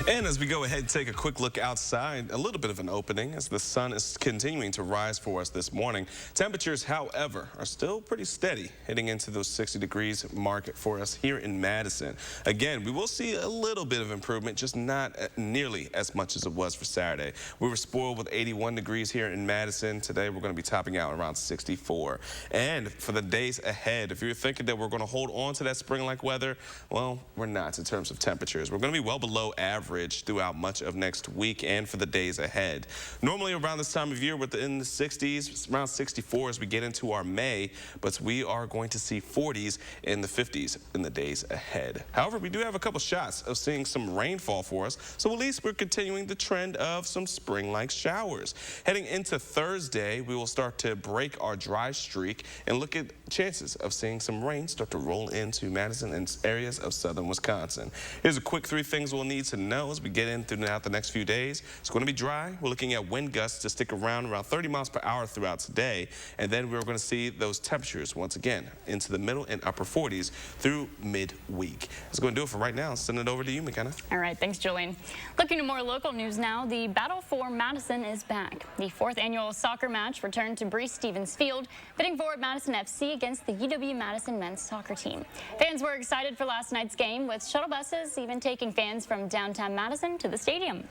And as we go ahead and take a quick look outside, a little bit of an opening as the sun is continuing to rise for us this morning. Temperatures, however, are still pretty steady heading into those 60 degrees mark for us here in Madison. Again, we will see a little bit of improvement, just not nearly as much as it was for Saturday. We were spoiled with 81 degrees here in Madison. Today, we're going to be topping out around 64. And for the days ahead, if you're thinking that we're going to hold on to that spring-like weather, well, we're not in terms of temperatures. We're going to be well below average average throughout much of next week and for the days ahead. Normally around this time of year, within the 60s, around 64 as we get into our May, but we are going to see 40s in the 50s in the days ahead. However, we do have a couple shots of seeing some rainfall for us, so at least we're continuing the trend of some spring-like showers. Heading into Thursday, we will start to break our dry streak and look at chances of seeing some rain start to roll into Madison and areas of southern Wisconsin. Here's a quick 3 things we'll need to know as we get in throughout the next few days. It's going to be dry. We're looking at wind gusts to stick around 30 miles per hour throughout today, and then we're going to see those temperatures once again into the middle and upper 40s through midweek. That's going to do it for right now. I'll send it over to you, McKenna. All right, thanks, Julian. Looking to more local news now, the battle for Madison is back. The 4th annual soccer match returned to Stevens Field, pitting forward Madison FC against the UW-Madison men's soccer team. Fans were excited for last night's game, with shuttle buses even taking fans from downtown Madison to the stadium.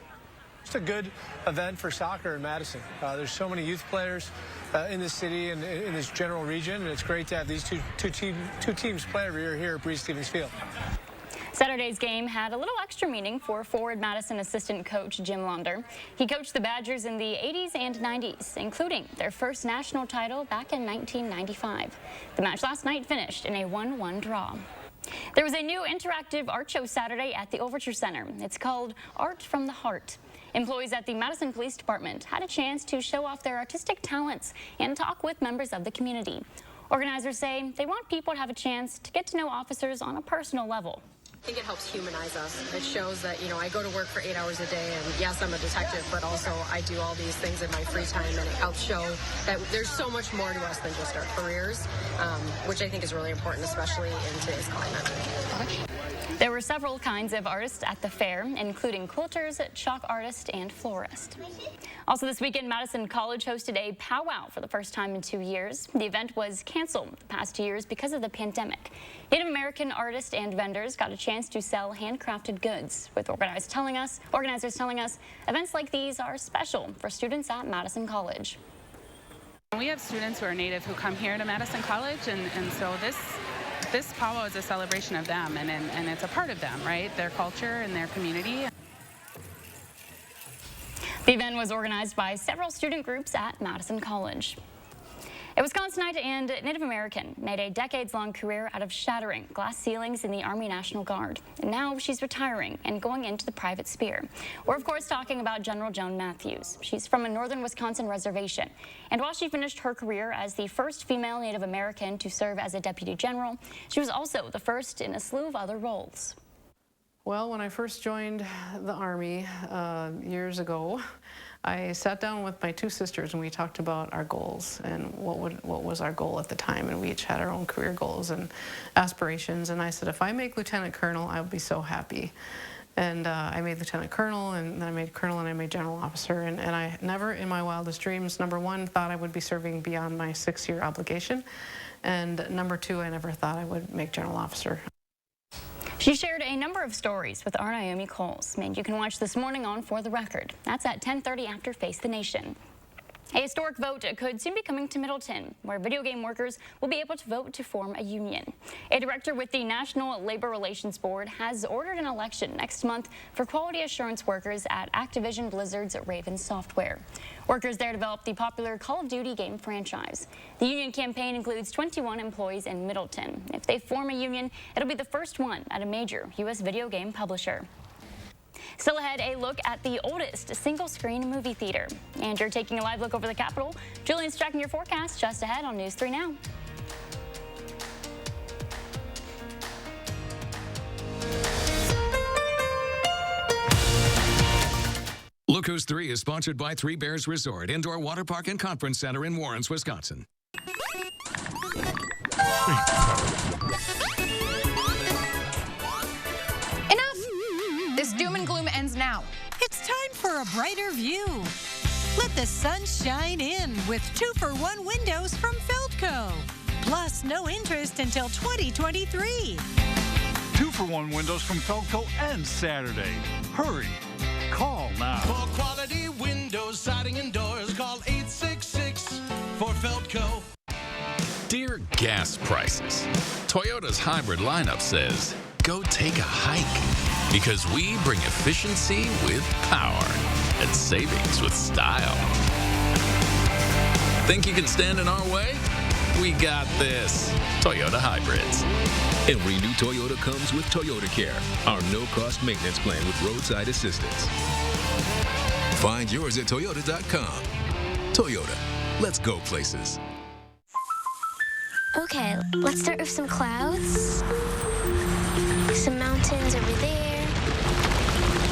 It's a good event for soccer in Madison. There's so many youth players in this city and in this general region, and it's great to have these two teams play every year here at Stevens Field. Saturday's game had a little extra meaning for forward Madison assistant coach Jim Launder. He coached the Badgers in the 80s and 90s, including their first national title back in 1995. The match last night finished in a 1-1 draw. There was a new interactive art show Saturday at the Overture Center. It's called Art from the Heart. Employees at the Madison Police Department had a chance to show off their artistic talents and talk with members of the community. Organizers say they want people to have a chance to get to know officers on a personal level. I think it helps humanize us. It shows that, I go to work for 8 hours a day, and yes, I'm a detective, but also I do all these things in my free time, and it helps show that there's so much more to us than just our careers, which I think is really important, especially in today's climate. There were several kinds of artists at the fair, including quilters, chalk artists, and florists. Also this weekend, Madison College hosted a powwow for the first time in 2 years. The event was canceled the past 2 years because of the pandemic. Native American artists and vendors got a chance to sell handcrafted goods, with organizers telling us events like these are special for students at Madison College. We have students who are Native who come here to Madison College, and so this powwow is a celebration of them, and it's a part of them, right? Their culture and their community. The event was organized by several student groups at Madison College. A Wisconsinite and Native American made a decades-long career out of shattering glass ceilings in the Army National Guard. And now she's retiring and going into the private sphere. We're, of course, talking about General Joan Matthews. She's from a northern Wisconsin reservation. And while she finished her career as the first female Native American to serve as a deputy general, she was also the first in a slew of other roles. Well, when I first joined the Army years ago, I sat down with my 2 sisters and we talked about our goals and what was our goal at the time, and we each had our own career goals and aspirations. And I said, if I make Lieutenant Colonel, I would be so happy. And I made Lieutenant Colonel, and then I made Colonel, and I made General Officer. And I never in my wildest dreams, number 1, thought I would be serving beyond my 6-year obligation. And number 2, I never thought I would make General Officer. She shared a number of stories with our Naomi Coles, and you can watch this morning on For the Record. That's at 10:30 after Face the Nation. A historic vote could soon be coming to Middleton, where video game workers will be able to vote to form a union. A director with the National Labor Relations Board has ordered an election next month for quality assurance workers at Activision Blizzard's Raven Software. Workers there developed the popular Call of Duty game franchise. The union campaign includes 21 employees in Middleton. If they form a union, it'll be the first one at a major U.S. video game publisher. Still ahead, a look at the oldest single-screen movie theater. And you're taking a live look over the Capitol. Julian's checking your forecast just ahead on News 3 Now. Look Who's 3 is sponsored by Three Bears Resort, Indoor Water Park and Conference Center in Warrens, Wisconsin. This doom and gloom ends now. It's time for a brighter view. Let the sun shine in with 2-for-1 windows from Feldco. Plus, no interest until 2023. 2-for-1 windows from Feldco ends Saturday. Hurry. Call now. For quality windows, siding, and doors, call 866 for Feldco. Dear gas prices, Toyota's hybrid lineup says, go take a hike. Because we bring efficiency with power and savings with style. Think you can stand in our way? We got this. Toyota Hybrids. Every new Toyota comes with Toyota Care, our no-cost maintenance plan with roadside assistance. Find yours at Toyota.com. Toyota, let's go places. Okay, let's start with some clouds, some mountains over there,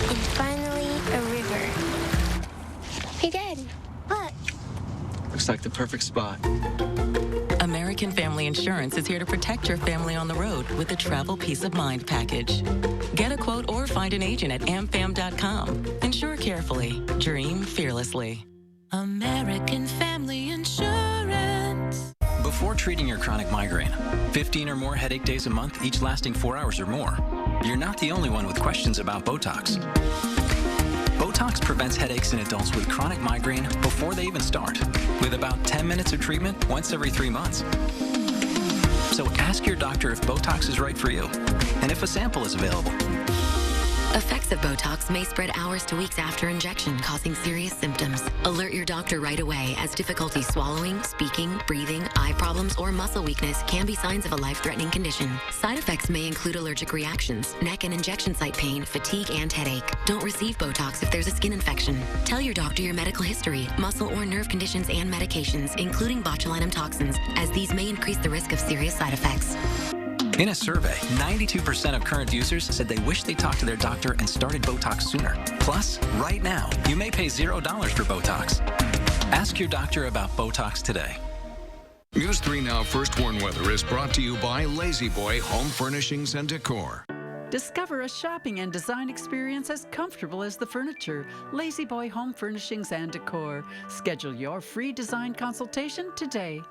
and finally a river. Hey, Dad, look. Looks like the perfect spot. American Family Insurance is here to protect your family on the road with the Travel Peace of Mind package. Get a quote or find an agent at amfam.com. Insure carefully. Dream fearlessly. American Family Insurance. Before treating your chronic migraine, 15 or more headache days a month, each lasting 4 hours or more, you're not the only one with questions about Botox. Botox prevents headaches in adults with chronic migraine before they even start, with about 10 minutes of treatment once every 3 months. So ask your doctor if Botox is right for you, and if a sample is available. Effects of Botox may spread hours to weeks after injection, causing serious symptoms. Alert your doctor right away, as difficulty swallowing, speaking, breathing, eye problems, or muscle weakness can be signs of a life-threatening condition. Side effects may include allergic reactions, neck and injection site pain, fatigue, and headache. Don't receive Botox if there's a skin infection. Tell your doctor your medical history, muscle or nerve conditions, and medications, including botulinum toxins, as these may increase the risk of serious side effects. In a survey, 92% of current users said they wish they talked to their doctor and started Botox sooner. Plus, right now, you may pay $0 for Botox. Ask your doctor about Botox today. News 3 Now First Warn Weather is brought to you by Lazy Boy Home Furnishings and Decor. Discover a shopping and design experience as comfortable as the furniture. Lazy Boy Home Furnishings and Decor. Schedule your free design consultation today.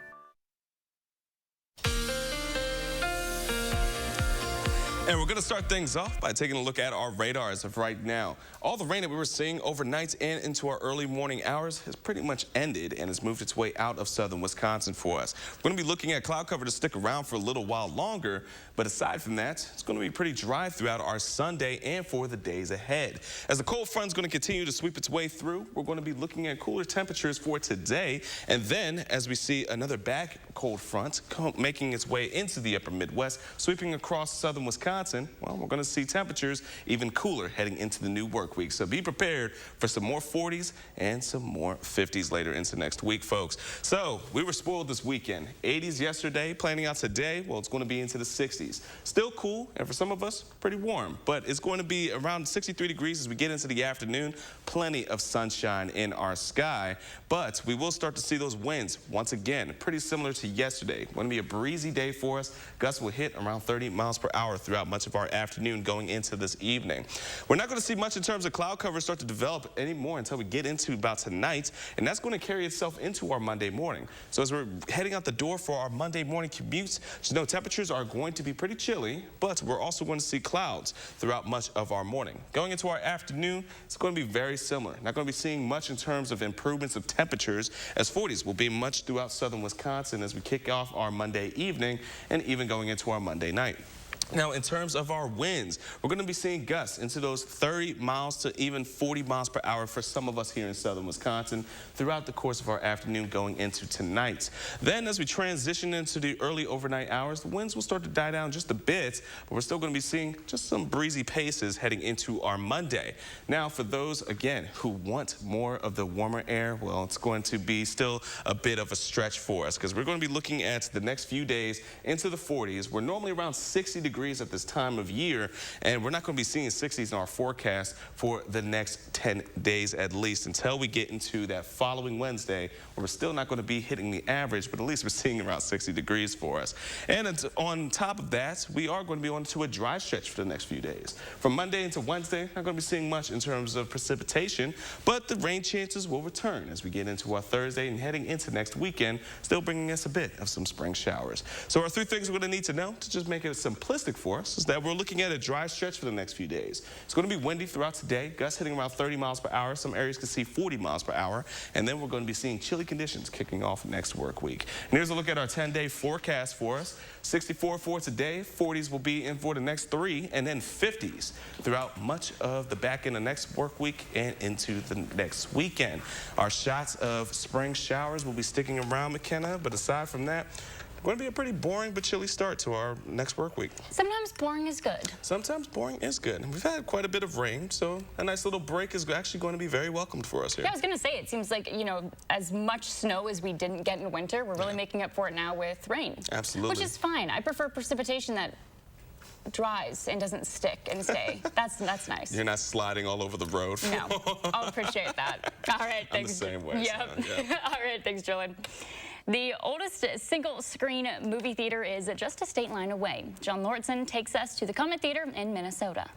And we're going to start things off by taking a look at our radar as of right now. All the rain that we were seeing overnight and into our early morning hours has pretty much ended and has moved its way out of southern Wisconsin for us. We're going to be looking at cloud cover to stick around for a little while longer, but aside from that, it's going to be pretty dry throughout our Sunday and for the days ahead. As the cold front is going to continue to sweep its way through, we're going to be looking at cooler temperatures for today. And then as we see another back cold front making its way into the upper Midwest, sweeping across southern Wisconsin, well, we're going to see temperatures even cooler heading into the new work week. So be prepared for some more 40s and some more 50s later into next week, folks. So we were spoiled this weekend. 80s yesterday, planning out today, well, it's going to be into the 60s. Still cool, and for some of us, pretty warm. But it's going to be around 63 degrees as we get into the afternoon. Plenty of sunshine in our sky. But we will start to see those winds once again, pretty similar to yesterday. Going to be a breezy day for us. Gusts will hit around 30 miles per hour throughout much of our afternoon going into this evening. We're not going to see much in terms of cloud cover start to develop anymore until we get into about tonight, and that's going to carry itself into our Monday morning. So as we're heading out the door for our Monday morning commutes, you know, temperatures are going to be pretty chilly, but we're also going to see clouds throughout much of our morning. Going into our afternoon, it's going to be very similar. Not going to be seeing much in terms of improvements of temperatures, as 40s will be much throughout southern Wisconsin as we kick off our Monday evening and even going into our Monday night. Now, in terms of our winds, we're going to be seeing gusts into those 30 miles to even 40 miles per hour for some of us here in southern Wisconsin throughout the course of our afternoon going into tonight. Then, as we transition into the early overnight hours, the winds will start to die down just a bit, but we're still going to be seeing just some breezy paces heading into our Monday. Now, for those, again, who want more of the warmer air, well, it's going to be still a bit of a stretch for us because we're going to be looking at the next few days into the 40s. We're normally around 60 degrees at this time of year, and we're not going to be seeing 60s in our forecast for the next 10 days at least until we get into that following Wednesday, where we're still not going to be hitting the average, but at least we're seeing around 60 degrees for us. And on top of that, we are going to be on to a dry stretch for the next few days. From Monday into Wednesday, not going to be seeing much in terms of precipitation, but the rain chances will return as we get into our Thursday and heading into next weekend, still bringing us a bit of some spring showers. So our three things we're going to need to know to just make it simplistic optimistic for us is that we're looking at a dry stretch for the next few days. It's going to be windy throughout today, gusts hitting around 30 miles per hour. Some areas can see 40 miles per hour. And then we're going to be seeing chilly conditions kicking off next work week. And here's a look at our 10-day forecast for us. 64 for today, 40s will be in for the next 3, and then 50s throughout much of the back end of next work week and into the next weekend. Our shots of spring showers will be sticking around McKenna, but aside from that, going to be a pretty boring but chilly start to our next work week. Sometimes boring is good. Sometimes boring is good. We've had quite a bit of rain, so a nice little break is actually going to be very welcomed for us here. Yeah, I was going to say, it seems like, you know, as much snow as we didn't get in winter, we're really making up for it now with rain. Absolutely. Which is fine. I prefer precipitation that dries and doesn't stick and stay. That's nice. You're not sliding all over the road. No, I'll appreciate that. All right, thanks. I'm the same way. Yep. So, yeah. All right, thanks, Jolyn. The oldest single-screen movie theater is just a state line away. John Worsen takes us to the Comet Theater in Minnesota.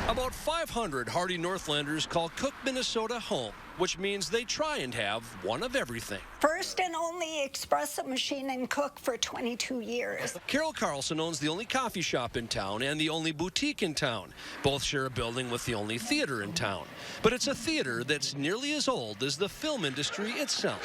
About 500 hardy Northlanders call Cook, Minnesota home, which means they try and have one of everything. First and only espresso machine in Cook for 22 years. Carol Carlson owns the only coffee shop in town and the only boutique in town. Both share a building with the only theater in town. But it's a theater that's nearly as old as the film industry itself.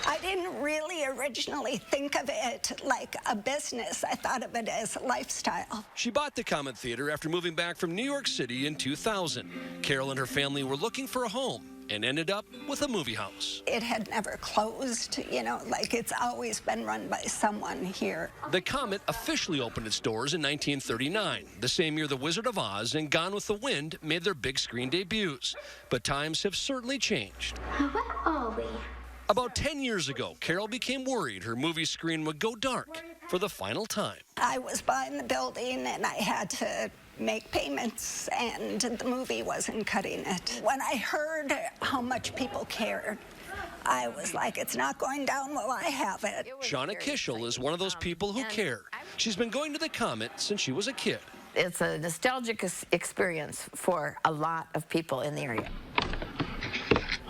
I didn't really originally think of it like a business. I thought of it as a lifestyle. She bought the Comet Theater after moving back from New York City in 2000. Carol and her family were looking for a home and ended up with a movie house. It had never closed, you know, like it's always been run by someone here. The Comet officially opened its doors in 1939, the same year The Wizard of Oz and Gone with the Wind made their big screen debuts. But times have certainly changed. What are we? About 10 years ago, Carol became worried her movie screen would go dark for the final time. I was buying the building and I had to make payments and the movie wasn't cutting it. When I heard how much people cared, I was like, it's not going down while I have it. Shauna Kishel is one of those people who care. She's been going to the Comet since she was a kid. It's a nostalgic experience for a lot of people in the area.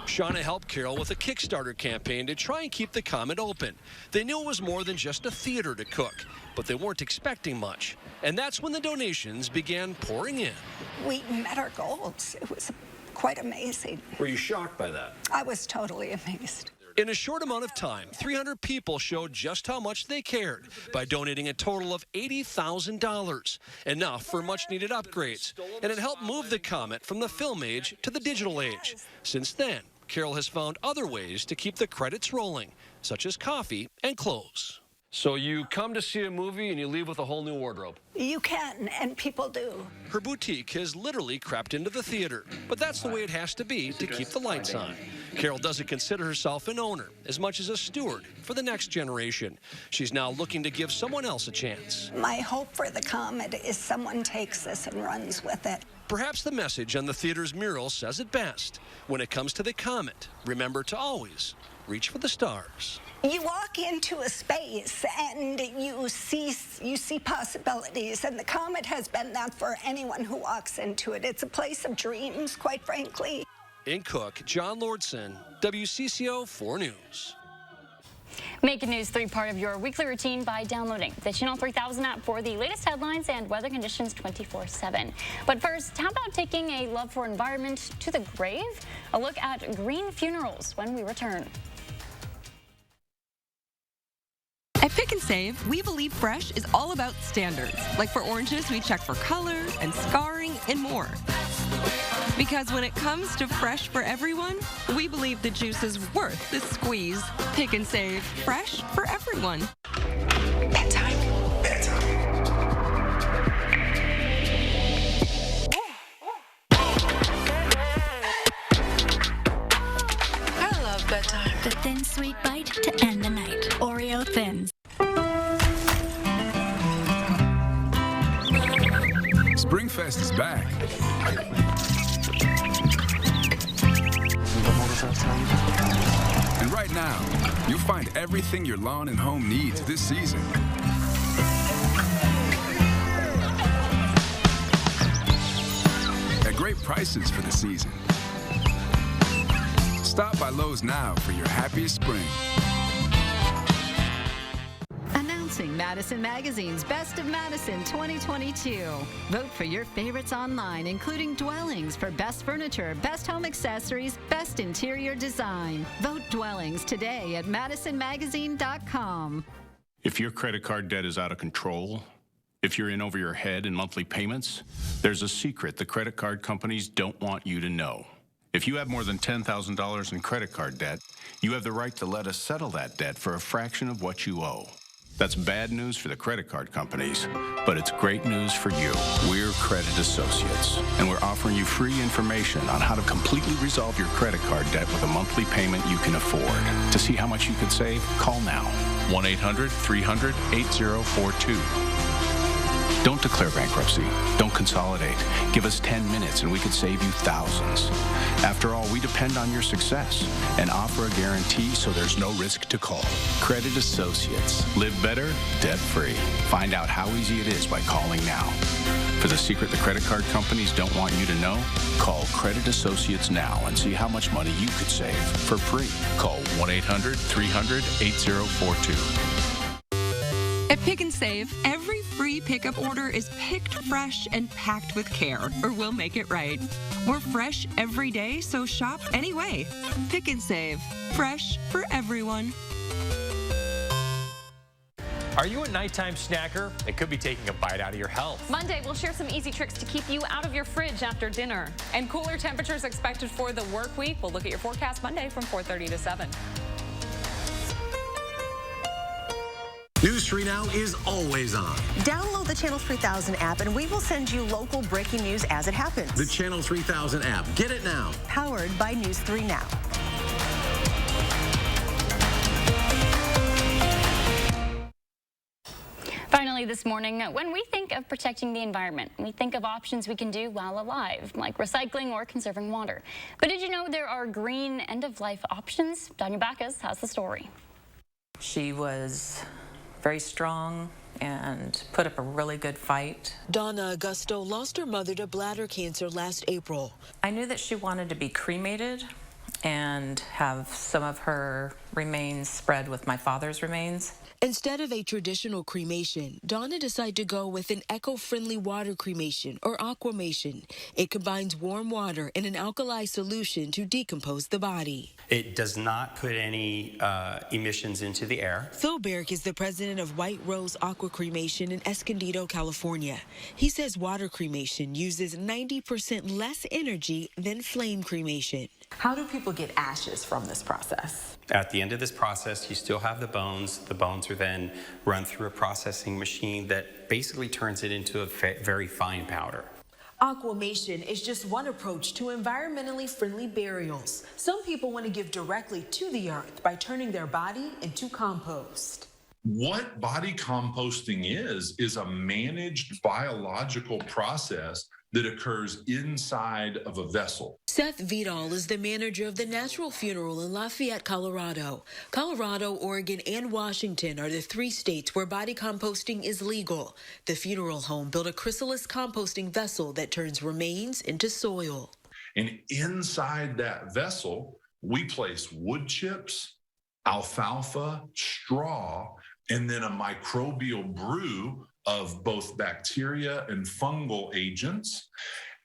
Shauna helped Carol with a Kickstarter campaign to try and keep the Comet open. They knew it was more than just a theater to Cook, but they weren't expecting much. And that's when the donations began pouring in. We met our goals. It was quite amazing. Were you shocked by that? I was totally amazed. In a short amount of time, 300 people showed just how much they cared by donating a total of $80,000, enough for much-needed upgrades. And it helped move the Comet from the film age to the digital age. Since then, Carol has found other ways to keep the credits rolling, such as coffee and clothes. So you come to see a movie and you leave with a whole new wardrobe? You can, and people do. Her boutique has literally crept into the theater, but that's the way it has to be to keep the lights on. Carol doesn't consider herself an owner, as much as a steward for the next generation. She's now looking to give someone else a chance. My hope for the Comet is someone takes this and runs with it. Perhaps the message on the theater's mural says it best. When it comes to the Comet, remember to always reach for the stars. You walk into a space and you see possibilities, and the Comet has been that for anyone who walks into it. It's a place of dreams, quite frankly. In Cook, John Worsen, WCCO 4 News. Make News 3 part of your weekly routine by downloading the Channel 3000 app for the latest headlines and weather conditions 24/7. But first, how about taking a love for environment to the grave? A look at green funerals when we return. At Pick and Save, we believe fresh is all about standards. Like for oranges, we check for color and scarring and more. Because when it comes to fresh for everyone, we believe the juice is worth the squeeze. Pick and Save, fresh for everyone. Bedtime. I love bedtime. The thin, sweet bite to end the night. Oreo Thins. Springfest is back. And right now, you'll find everything your lawn and home needs this season. At great prices for the season. Stop by Lowe's now for your happiest spring. Announcing Madison Magazine's Best of Madison 2022. Vote for your favorites online, including dwellings for best furniture, best home accessories, best interior design. Vote dwellings today at madisonmagazine.com. If your credit card debt is out of control, if you're in over your head in monthly payments, there's a secret the credit card companies don't want you to know. If you have more than $10,000 in credit card debt, you have the right to let us settle that debt for a fraction of what you owe. That's bad news for the credit card companies, but it's great news for you. We're Credit Associates, and we're offering you free information on how to completely resolve your credit card debt with a monthly payment you can afford. To see how much you could save, call now. 1-800-300-8042. Don't declare bankruptcy. Don't consolidate. Give us 10 minutes and we could save you thousands. After all, we depend on your success and offer a guarantee so there's no risk to call. Credit Associates. Live better, debt-free. Find out how easy it is by calling now. For the secret the credit card companies don't want you to know, call Credit Associates now and see how much money you could save for free. Call 1-800-300-8042. At Pick and Save, every free pickup order is picked fresh and packed with care, or we'll make it right. We're fresh every day, so shop anyway. Pick and Save. Fresh for everyone. Are you a nighttime snacker? It could be taking a bite out of your health. Monday, we'll share some easy tricks to keep you out of your fridge after dinner. And cooler temperatures expected for the work week. We'll look at your forecast Monday from 4:30 to 7. News 3 Now is always on. Download the Channel 3000 app and we will send you local breaking news as it happens. The Channel 3000 app. Get it now. Powered by News 3 Now. Finally this morning, when we think of protecting the environment, we think of options we can do while alive, like recycling or conserving water. But did you know there are green end-of-life options? Danya Bacchus has the story. She was very strong and put up a really good fight. Donna Augusto lost her mother to bladder cancer last April. I knew that she wanted to be cremated and have some of her remains spread with my father's remains. Instead of a traditional cremation, Donna decided to go with an eco-friendly water cremation, or aquamation. It combines warm water in an alkali solution to decompose the body. It does not put any emissions into the air. Phil Barrick is the president of White Rose Aqua Cremation in Escondido, California. He says water cremation uses 90% less energy than flame cremation. How do people get ashes from this process? At the end of this process, you still have the bones. The bones are then run through a processing machine that basically turns it into a very fine powder. Aquamation is just one approach to environmentally friendly burials. Some people want to give directly to the earth by turning their body into compost. What body composting is a managed biological process that occurs inside of a vessel. Seth Vidal is the manager of the Natural Funeral in Lafayette, Colorado. Colorado, Oregon, and Washington are the 3 states where body composting is legal. The funeral home built a chrysalis composting vessel that turns remains into soil. And inside that vessel, we place wood chips, alfalfa, straw, and then a microbial brew of both bacteria and fungal agents.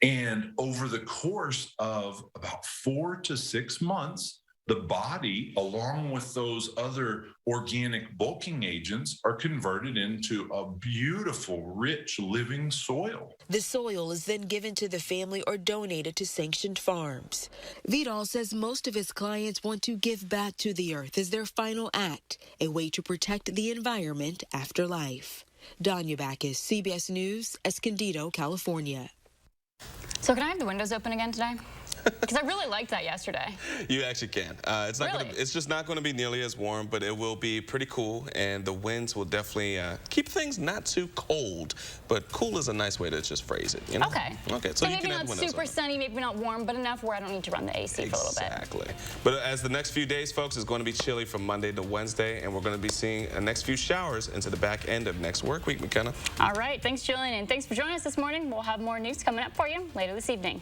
And over the course of about 4 to 6 months, the body, along with those other organic bulking agents, are converted into a beautiful, rich, living soil. The soil is then given to the family or donated to sanctioned farms. Vidal says most of his clients want to give back to the earth as their final act, a way to protect the environment after life. Danya Bacchus, CBS News, Escondido, California. So can I have the windows open again today? Because I really liked that yesterday. You actually can. It's not gonna, it's just not going to be nearly as warm, but it will be pretty cool, and the winds will definitely keep things not too cold. But cool is a nice way to just phrase it. You know? Okay. Okay. So you maybe can have not windows super open. sunny, maybe not warm, but enough where I don't need to run the AC for a little bit. Exactly. But as the next few days, folks, is going to be chilly from Monday to Wednesday, and we're going to be seeing a next few showers into the back end of next work week, McKenna. All right. Thanks, Julian, and thanks for joining us this morning. We'll have more news coming up for you later this evening.